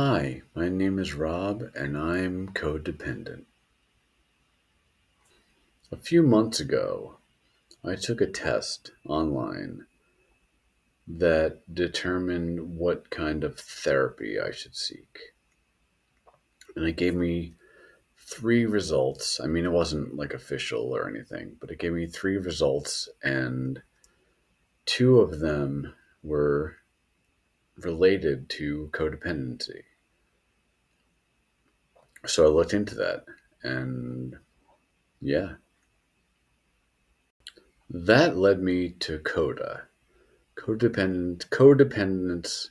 Hi, my name is Rob and I'm codependent. A few months ago, I took a test online that determined what kind of therapy I should seek. And it gave me three results. I mean, it wasn't like official or anything, but it gave me three results, and two of them were related to codependency. So I looked into that, and yeah, that led me to Codependence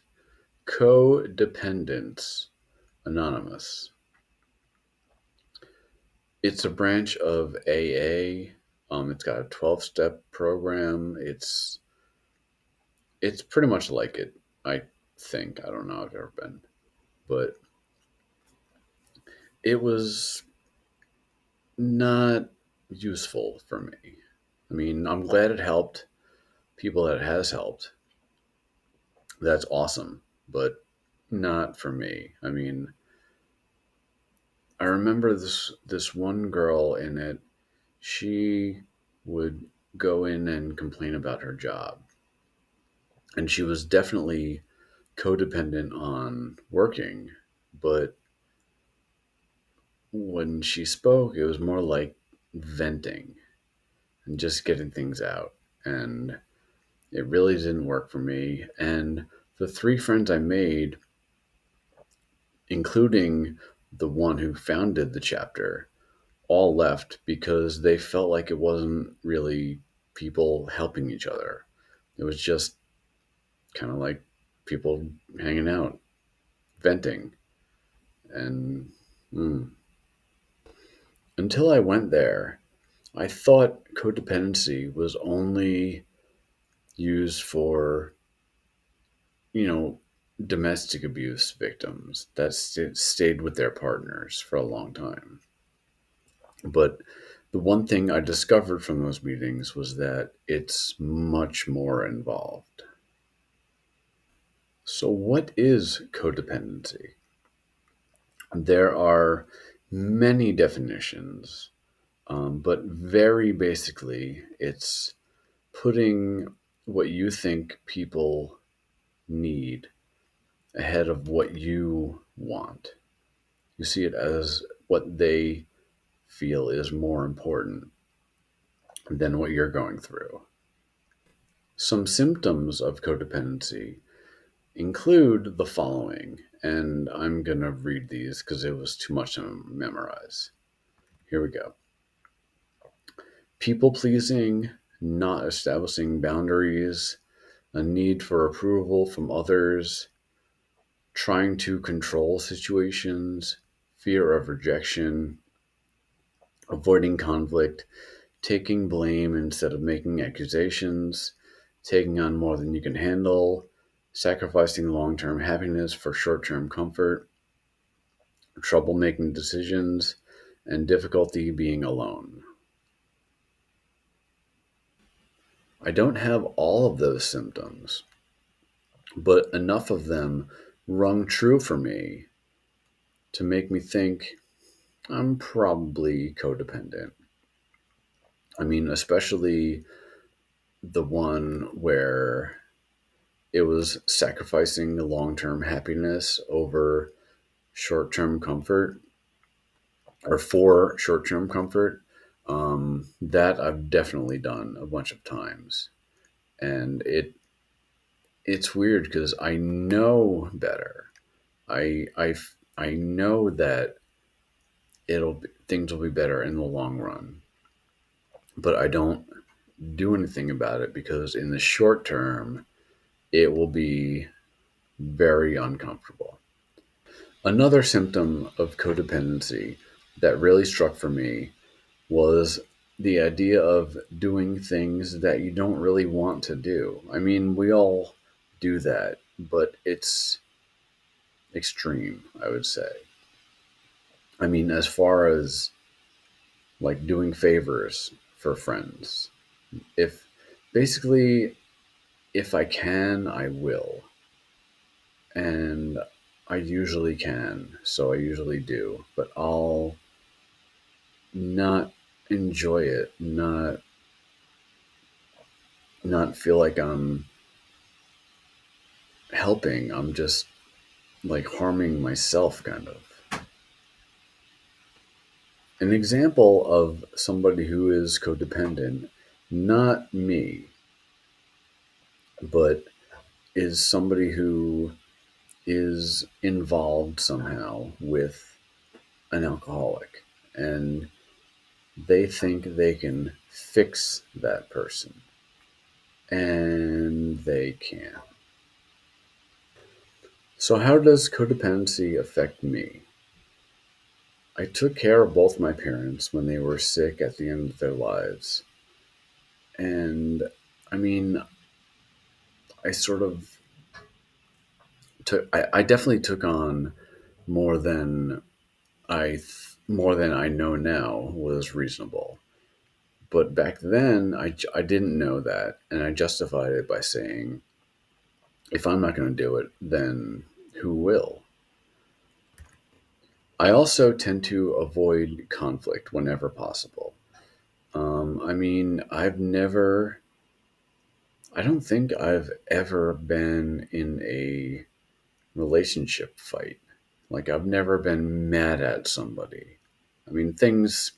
Anonymous. It's a branch of AA. It's got a 12-step program. It's pretty much like it, I think. I don't know if I've ever been, but it was not useful for me. I mean, I'm glad it helped people that it has helped. That's awesome, but not for me. I mean, I remember this one girl in it. She would go in and complain about her job, and she was definitely codependent on working, but when she spoke it was more like venting and just getting things out, and it really didn't work for me. And the three friends I made, including the one who founded the chapter, all left because they felt like it wasn't really people helping each other. It was just kind of like people hanging out, venting. And until I went there, I thought codependency was only used for, you know, domestic abuse victims that stayed with their partners for a long time. But the one thing I discovered from those meetings was that it's much more involved. So, what is codependency? There are many definitions, but very basically, it's putting what you think people need ahead of what you want. You see it as what they feel is more important than what you're going through. Some symptoms of codependency include the following, and I'm going to read these because it was too much to memorize. Here we go. People pleasing, not establishing boundaries, a need for approval from others, trying to control situations, fear of rejection, avoiding conflict, taking blame instead of making accusations, taking on more than you can handle, sacrificing long term happiness for short term comfort, trouble making decisions, and difficulty being alone. I don't have all of those symptoms, but enough of them rung true for me to make me think I'm probably codependent. I mean, especially the one where it was sacrificing the long term happiness over short term comfort, or for short term comfort. That I've definitely done a bunch of times. And it's weird because I know better. I know that things will be better in the long run, but I don't do anything about it because in the short term it will be very uncomfortable. Another symptom of codependency that really struck for me was the idea of doing things that you don't really want to do. I mean, we all do that, but it's extreme, I would say. I mean, as far as like doing favors for friends, if basically if I can, I will. And I usually can, so I usually do, but I'll not enjoy it, not feel like I'm helping. I'm just like harming myself, kind of. An example of somebody who is codependent, not me, but is somebody who is involved somehow with an alcoholic, and they think they can fix that person, and they can't. So, how does codependency affect me? I took care of both my parents when they were sick at the end of their lives. And I mean, I sort of I definitely took on more than more than I know now was reasonable. But back then, I didn't know that. And I justified it by saying, if I'm not going to do it, then who will? I also tend to avoid conflict whenever possible. I mean, I don't think I've ever been in a relationship fight. Like, I've never been mad at somebody. I mean, things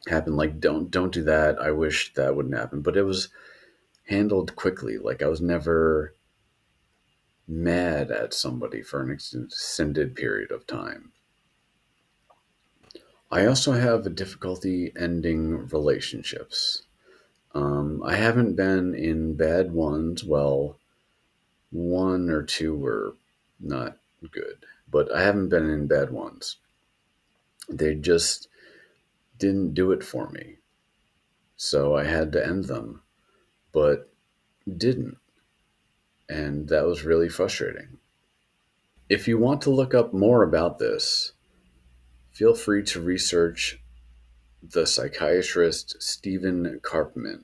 happen like, don't do that. I wish that wouldn't happen. But it was handled quickly. Like, I was never mad at somebody for an extended period of time. I also have a difficulty ending relationships. I haven't been in bad ones. Well, one or two were not good, but I haven't been in bad ones. They just didn't do it for me. So I had to end them, but didn't. And that was really frustrating. If you want to look up more about this, feel free to research the psychiatrist Stephen Karpman,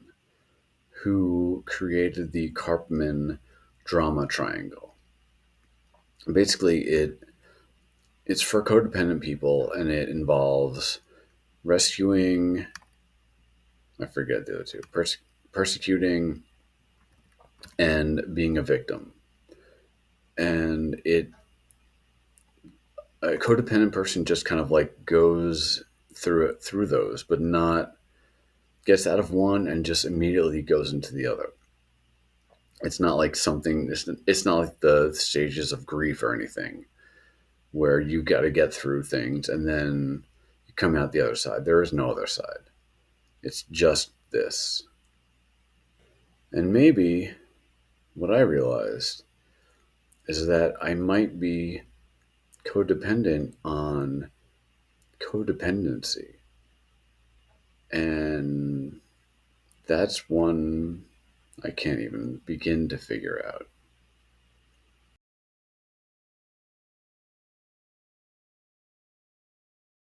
who created the Karpman drama triangle. Basically, it's for codependent people, and it involves rescuing, I forget the other two, persecuting, and being a victim. And a codependent person just kind of like goes through those, but not gets out of one and just immediately goes into the other. It's not like something. It's not like the stages of grief or anything where you got to get through things and then you come out the other side. There is no other side. It's just this. And maybe what I realized is that I might be codependent on codependency. And that's one I can't even begin to figure out.